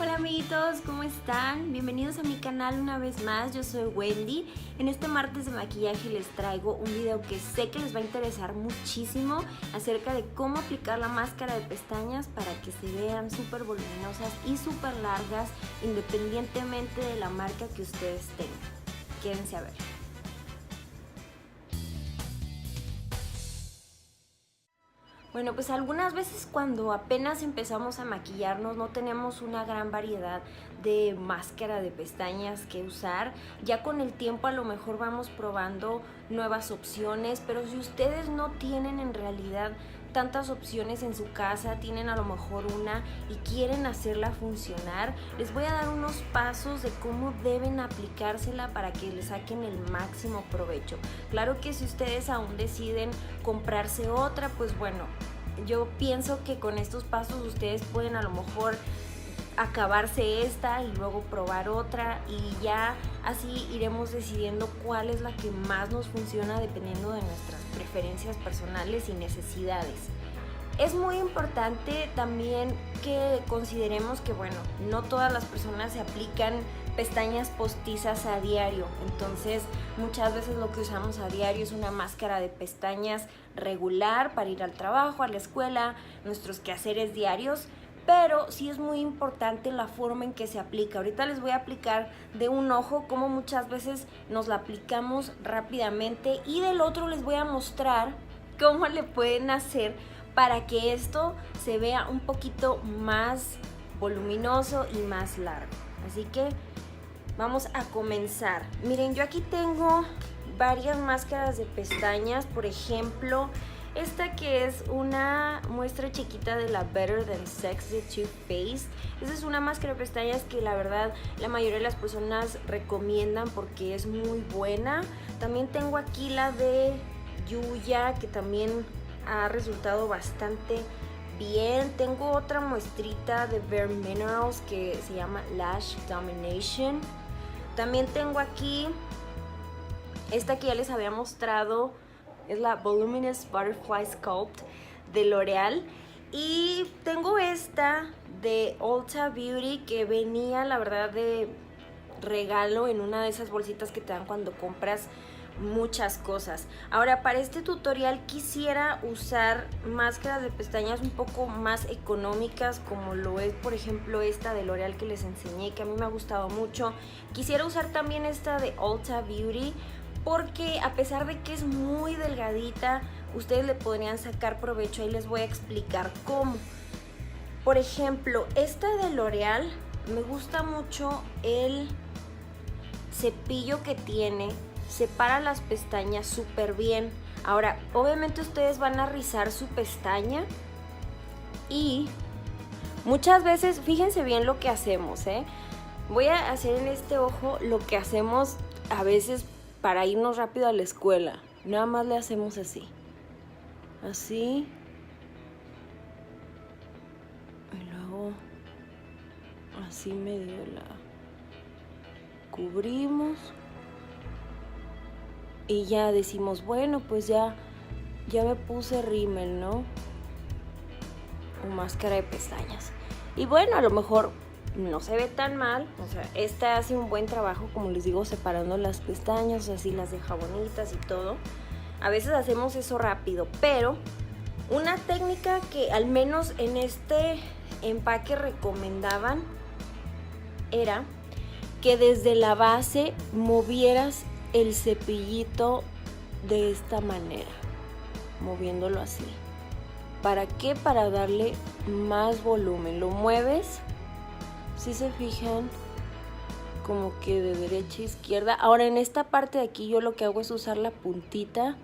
Hola amiguitos, ¿cómo están? Bienvenidos a mi canal una vez más, yo soy Wendy. En este martes de maquillaje les traigo un video que sé que les va a interesar muchísimo acerca de cómo aplicar la máscara de pestañas para que se vean súper voluminosas y súper largas independientemente de la marca que ustedes tengan. Quédense a ver. Bueno, pues algunas veces cuando apenas empezamos a maquillarnos no tenemos una gran variedad de máscara de pestañas que usar. Ya con el tiempo a lo mejor vamos probando nuevas opciones, pero si ustedes no tienen en realidad tantas opciones en su casa, tienen a lo mejor una y quieren hacerla funcionar, les voy a dar unos pasos de cómo deben aplicársela para que le saquen el máximo provecho. Claro que si ustedes aún deciden comprarse otra, pues bueno, yo pienso que con estos pasos ustedes pueden a lo mejor acabarse esta y luego probar otra y ya así iremos decidiendo cuál es la que más nos funciona dependiendo de nuestras preferencias personales y necesidades. Es muy importante también que consideremos que bueno, no todas las personas se aplican pestañas postizas a diario, entonces muchas veces lo que usamos a diario es una máscara de pestañas regular para ir al trabajo, a la escuela, nuestros quehaceres diarios, pero sí es muy importante la forma en que se aplica. Ahorita les voy a aplicar de un ojo como muchas veces nos la aplicamos rápidamente y del otro les voy a mostrar cómo le pueden hacer para que esto se vea un poquito más voluminoso y más largo. Así que vamos a comenzar. Miren, yo aquí tengo varias máscaras de pestañas, por ejemplo, esta que es una muestra chiquita de la Better Than Sex de Too Faced. Esta es una máscara de pestañas que la verdad la mayoría de las personas recomiendan porque es muy buena. También tengo aquí la de Yuya, que también ha resultado bastante bien. Tengo otra muestrita de Bare Minerals que se llama Lash Domination. También tengo aquí esta que ya les había mostrado, es la Voluminous Butterfly Sculpt de L'Oreal. Y tengo esta de Ulta Beauty que venía, la verdad, de regalo en una de esas bolsitas que te dan cuando compras muchas cosas. Ahora, para este tutorial quisiera usar máscaras de pestañas un poco más económicas, como lo es por ejemplo esta de L'Oreal que les enseñé, que a mí me ha gustado mucho. Quisiera usar también esta de Ulta Beauty porque a pesar de que es muy delgadita, ustedes le podrían sacar provecho. Ahí les voy a explicar cómo. Por ejemplo, esta de L'Oreal me gusta mucho el cepillo que tiene, separa las pestañas súper bien. Ahora, obviamente ustedes van a rizar su pestaña y muchas veces, fíjense bien lo que hacemos, voy a hacer en este ojo lo que hacemos a veces para irnos rápido a la escuela. Nada más le hacemos así, así, y luego así medio la cubrimos. Y ya decimos, bueno, pues ya me puse rímel, ¿no? O máscara de pestañas. Y bueno, a lo mejor no se ve tan mal. O sea, esta hace un buen trabajo, como les digo, separando las pestañas, así las deja bonitas y todo. A veces hacemos eso rápido, pero una técnica que al menos en este empaque recomendaban era que desde la base movieras el cepillito de esta manera, moviéndolo así. ¿Para qué? Para darle más volumen. Lo mueves, si se fijan, como que de derecha a izquierda. Ahora en esta parte de aquí yo lo que hago es usar la puntita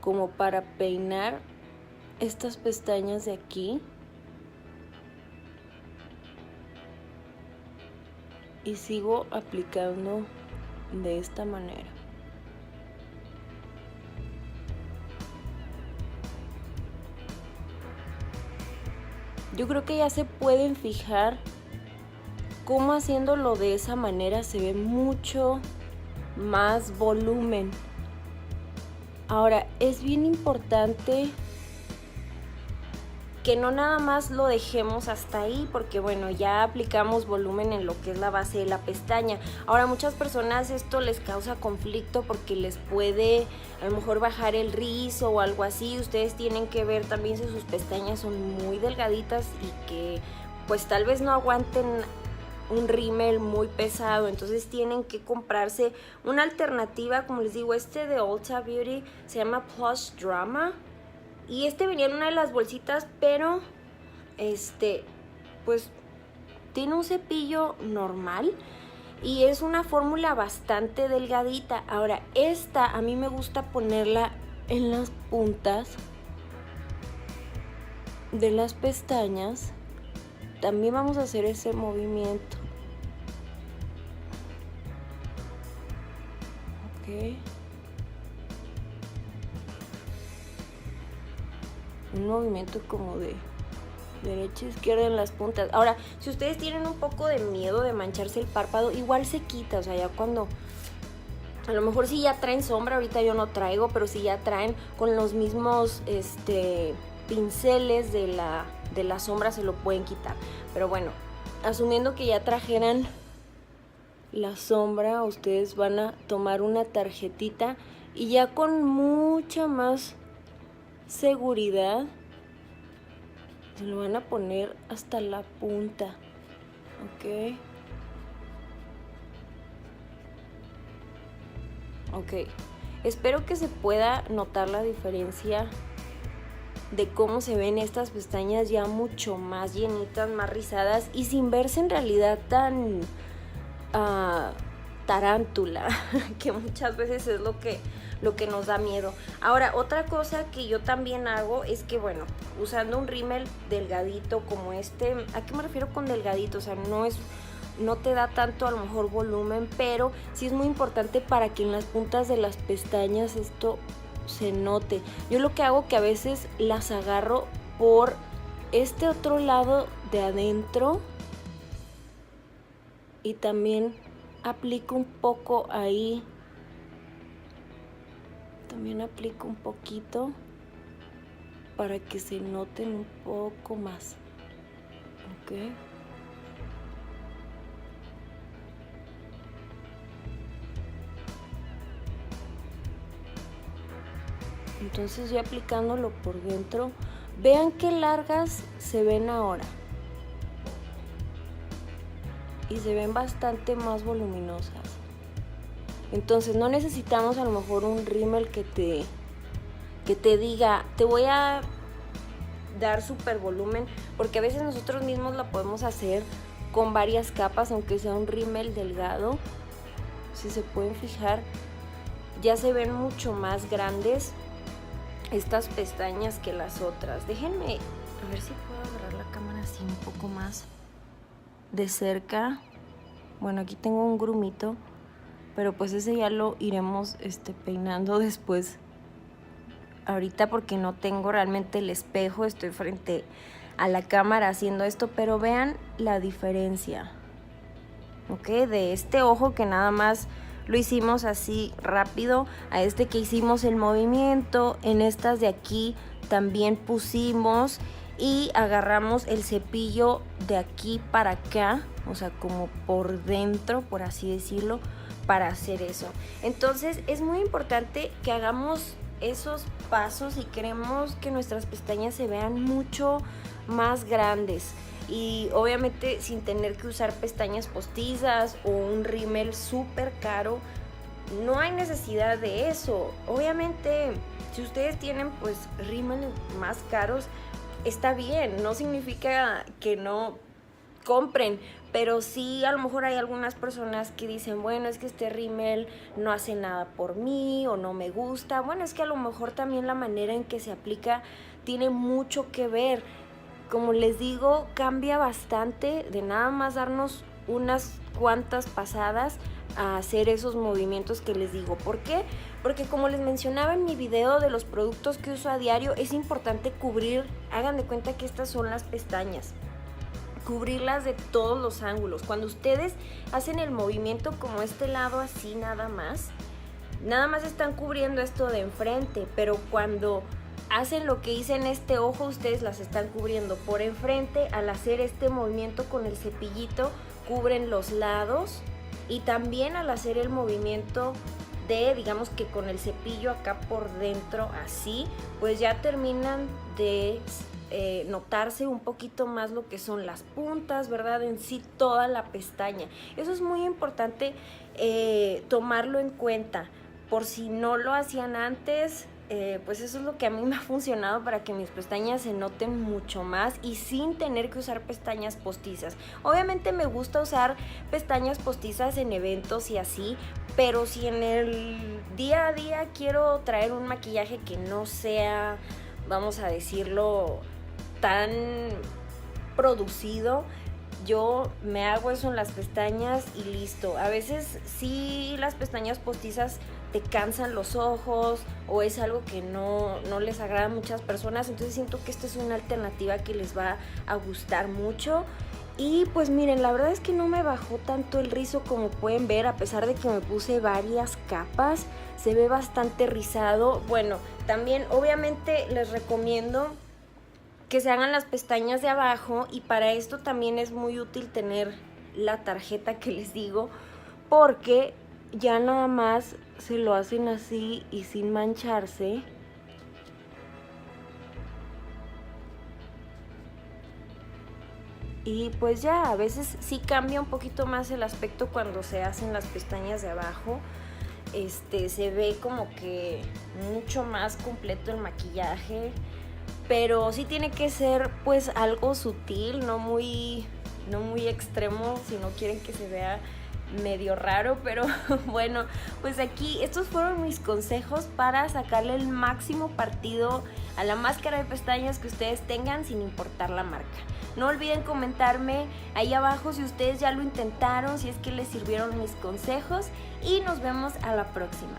como para peinar estas pestañas de aquí. Y sigo aplicando de esta manera. Yo creo que ya se pueden fijar cómo haciéndolo de esa manera se ve mucho más volumen. Ahora, es bien importante que no nada más lo dejemos hasta ahí, porque bueno, ya aplicamos volumen en lo que es la base de la pestaña. Ahora, muchas personas esto les causa conflicto porque les puede a lo mejor bajar el rizo o algo así. Ustedes tienen que ver también si sus pestañas son muy delgaditas y que pues tal vez no aguanten un rímel muy pesado, entonces tienen que comprarse una alternativa. Como les digo, este de Ulta Beauty se llama Plush Drama y este venía en una de las bolsitas, pero pues tiene un cepillo normal y es una fórmula bastante delgadita. Ahora, esta a mí me gusta ponerla en las puntas de las pestañas. También vamos a hacer ese movimiento. Ok. Un movimiento como de derecha a izquierda en las puntas. Ahora, si ustedes tienen un poco de miedo de mancharse el párpado, igual se quita. O sea, ya cuando... A lo mejor si ya traen sombra, ahorita yo no traigo, pero si ya traen con los mismos pinceles de la sombra se lo pueden quitar. Pero bueno, asumiendo que ya trajeran la sombra, ustedes van a tomar una tarjetita y ya con mucha más seguridad se lo van a poner hasta la punta. Ok. Ok. Espero que se pueda notar la diferencia de cómo se ven estas pestañas ya mucho más llenitas, más rizadas y sin verse en realidad tan tarántula, que muchas veces es lo que nos da miedo. Ahora, otra cosa que yo también hago es que, bueno, usando un rímel delgadito como este, ¿a qué me refiero con delgadito? O sea, no te da tanto a lo mejor volumen, pero sí es muy importante para que en las puntas de las pestañas esto se note. Yo lo que hago que a veces las agarro por este otro lado de adentro y también aplico un poco ahí. También aplico un poquito para que se noten un poco más. Ok. Entonces ya aplicándolo por dentro, vean qué largas se ven ahora. Y se ven bastante más voluminosas. Entonces no necesitamos a lo mejor un rímel que te diga, te voy a dar súper volumen, porque a veces nosotros mismos la podemos hacer con varias capas, aunque sea un rímel delgado. Si se pueden fijar, ya se ven mucho más grandes estas pestañas que las otras. Déjenme a ver si puedo agarrar la cámara así un poco más de cerca. Bueno, aquí tengo un grumito, pero pues ese ya lo iremos peinando después. Ahorita porque no tengo realmente el espejo, estoy frente a la cámara haciendo esto, pero vean la diferencia, ¿ok? De este ojo que nada más lo hicimos así rápido, a este que hicimos el movimiento. En estas de aquí también pusimos y agarramos el cepillo de aquí para acá, o sea, como por dentro, por así decirlo, para hacer eso. Entonces es muy importante que hagamos esos pasos si queremos que nuestras pestañas se vean mucho más grandes. Y obviamente sin tener que usar pestañas postizas o un rímel súper caro. No hay necesidad de eso. Obviamente si ustedes tienen pues rímeles más caros, está bien, no significa que no compren, pero sí a lo mejor hay algunas personas que dicen, bueno, es que este rímel no hace nada por mí o no me gusta. Bueno, es que a lo mejor también la manera en que se aplica tiene mucho que ver. Como les digo, cambia bastante de nada más darnos unas cuantas pasadas a hacer esos movimientos que les digo. ¿Por qué? Porque como les mencionaba en mi video de los productos que uso a diario, es importante cubrir, hagan de cuenta que estas son las pestañas, cubrirlas de todos los ángulos. Cuando ustedes hacen el movimiento como este lado así nada más están cubriendo esto de enfrente, pero cuando hacen lo que hice en este ojo, ustedes las están cubriendo por enfrente. Al hacer este movimiento con el cepillito cubren los lados, y también al hacer el movimiento de, digamos que con el cepillo acá por dentro así, pues ya terminan de notarse un poquito más lo que son las puntas, ¿verdad? En sí toda la pestaña. Eso es muy importante tomarlo en cuenta, por si no lo hacían antes. Pues eso es lo que a mí me ha funcionado para que mis pestañas se noten mucho más y sin tener que usar pestañas postizas. Obviamente me gusta usar pestañas postizas en eventos y así, pero si en el día a día quiero traer un maquillaje que no sea, vamos a decirlo, tan producido, yo me hago eso en las pestañas y listo. A veces sí, las pestañas postizas te cansan los ojos o es algo que no les agrada a muchas personas, entonces siento que esta es una alternativa que les va a gustar mucho. Y pues miren, la verdad es que no me bajó tanto el rizo como pueden ver, a pesar de que me puse varias capas, se ve bastante rizado. Bueno, también obviamente les recomiendo que se hagan las pestañas de abajo, y para esto también es muy útil tener la tarjeta que les digo, porque ya nada más se lo hacen así y sin mancharse. Y pues ya, a veces sí cambia un poquito más el aspecto cuando se hacen las pestañas de abajo. Se ve como que mucho más completo el maquillaje, pero sí tiene que ser pues algo sutil, no muy extremo, si no quieren que se vea medio raro. Pero bueno, pues aquí estos fueron mis consejos para sacarle el máximo partido a la máscara de pestañas que ustedes tengan, sin importar la marca. No olviden comentarme ahí abajo si ustedes ya lo intentaron, si es que les sirvieron mis consejos, y nos vemos a la próxima.